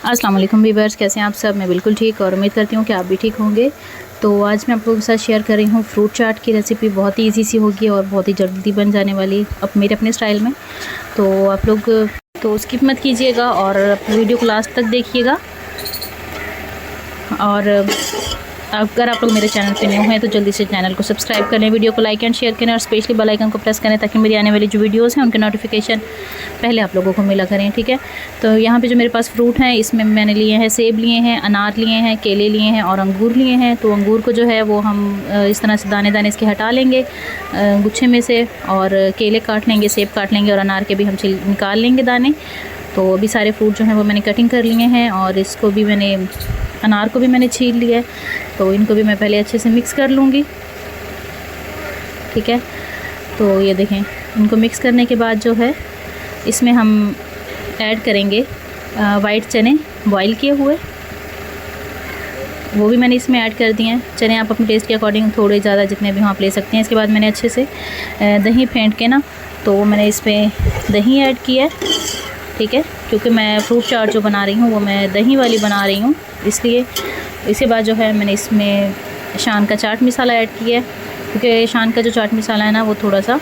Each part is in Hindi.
अस्सलाम वालेकुम व्यूअर्स, कैसे हैं आप सब। मैं बिल्कुल ठीक और उम्मीद करती हूँ कि आप भी ठीक होंगे। तो आज मैं आप लोगों के साथ शेयर कर रही हूँ फ्रूट चाट की रेसिपी। बहुत ही इजी सी होगी और बहुत ही जल्दी बन जाने वाली अब मेरे अपने स्टाइल में। तो आप लोग तो स्किप मत कीजिएगा और वीडियो को लास्ट तक देखिएगा। और अगर आप लोग मेरे चैनल पे न्यू हैं तो जल्दी से चैनल को सब्सक्राइब करें, वीडियो को लाइक एंड शेयर करें और स्पेशली बेल आइकन को प्रेस करें ताकि मेरी आने वाली जो वीडियोस हैं उनके नोटिफिकेशन पहले आप लोगों को मिला करें। ठीक है, तो यहाँ पे जो मेरे पास फ्रूट हैं इसमें मैंने लिए हैं सेब लिए हैं, अनार लिए हैं, केले लिए हैं और अंगूर लिए हैं। तो अंगूर को जो है वो हम इस तरह से दाने दाने इसके हटा लेंगे गुच्छे में से, और केले काट लेंगे, सेब काट लेंगे और अनार के भी हम निकाल लेंगे दाने। तो अभी सारे फ्रूट जो हैं वो मैंने कटिंग कर लिए हैं और इसको भी मैंने अनार को भी मैंने छील लिया है। तो इनको भी मैं पहले अच्छे से मिक्स कर लूँगी। ठीक है, तो ये देखें, इनको मिक्स करने के बाद जो है इसमें हम ऐड करेंगे वाइट चने बॉईल किए हुए, वो भी मैंने इसमें ऐड कर दिए हैं। चने आप अपने टेस्ट के अकॉर्डिंग थोड़े ज़्यादा जितने भी आप ले सकते हैं। इसके बाद मैंने अच्छे से दही फेंट के ना, तो मैंने इसमें दही ऐड किया है। ठीक है, क्योंकि मैं फ्रूट चाट जो बना रही हूँ वो मैं दही वाली बना रही हूँ, इसलिए। इसके बाद जो है मैंने इसमें शान का चाट मसाला ऐड किया है, क्योंकि शान का जो चाट मसाला है ना वो थोड़ा सा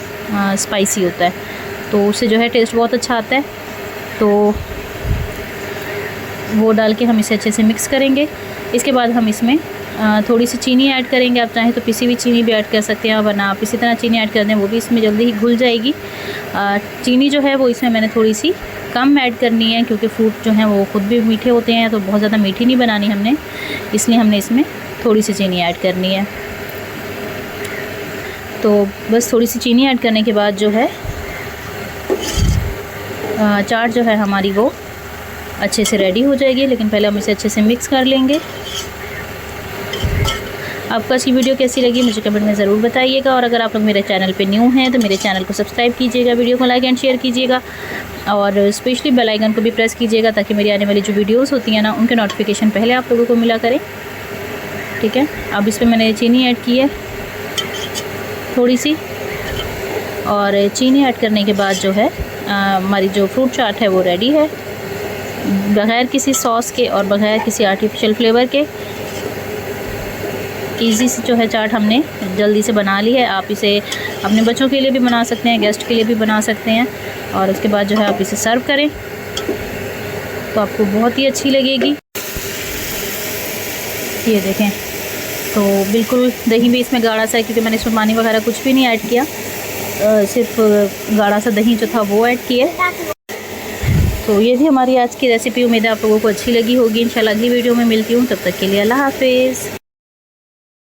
स्पाइसी होता है, तो उससे जो है टेस्ट बहुत अच्छा आता है। तो वो डाल के हम इसे अच्छे से मिक्स करेंगे। इसके बाद हम इसमें थोड़ी सी चीनी ऐड करेंगे। आप चाहें तो पिसी हुई चीनी भी ऐड कर सकते हैं, वरना आप इसी तरह चीनी ऐड कर दें, वो भी इसमें जल्दी ही घुल जाएगी। चीनी जो है वो इसमें मैंने थोड़ी सी कम ऐड करनी है, क्योंकि फ्रूट जो हैं वो ख़ुद भी मीठे होते हैं, तो बहुत ज़्यादा मीठी नहीं बनानी हमने, इसलिए हमने इसमें थोड़ी सी चीनी ऐड करनी है। तो बस थोड़ी सी चीनी ऐड करने के बाद जो है चाट जो है हमारी वो अच्छे से रेडी हो जाएगी। लेकिन पहले हम इसे अच्छे से मिक्स कर लेंगे। आपको इसकी वीडियो कैसी लगी मुझे कमेंट में ज़रूर बताइएगा, और अगर आप लोग मेरे चैनल पे न्यू हैं तो मेरे चैनल को सब्सक्राइब कीजिएगा, वीडियो को लाइक एंड शेयर कीजिएगा और स्पेशली बेल आइकन को भी प्रेस कीजिएगा ताकि मेरी आने वाली जो वीडियोस होती हैं ना उनके नोटिफिकेशन पहले आप लोगों को मिला करें। ठीक है, अब इसमें मैंने चीनी ऐड की है थोड़ी सी, और चीनी ऐड करने के बाद जो है हमारी जो फ्रूट चाट है वो रेडी है, बग़ैर किसी सॉस के और बग़ैर किसी आर्टिफिशियल फ्लेवर के। ईज़ी से जो है चाट हमने जल्दी से बना ली है। आप इसे अपने बच्चों के लिए भी बना सकते हैं, गेस्ट के लिए भी बना सकते हैं, और उसके बाद जो है आप इसे सर्व करें तो आपको बहुत ही अच्छी लगेगी। ये देखें, तो बिल्कुल दही भी इसमें गाढ़ा सा है, क्योंकि मैंने इसमें पानी वगैरह कुछ भी नहीं ऐड किया, सिर्फ गाढ़ा सा दही जो था वो ऐड किया। तो ये थी हमारी आज की रेसिपी। उम्मीद है आप लोगों को अच्छी लगी होगी। इंशाल्लाह अगली वीडियो में मिलती हूँ, तब तक के लिए अल्लाह हाफिज़।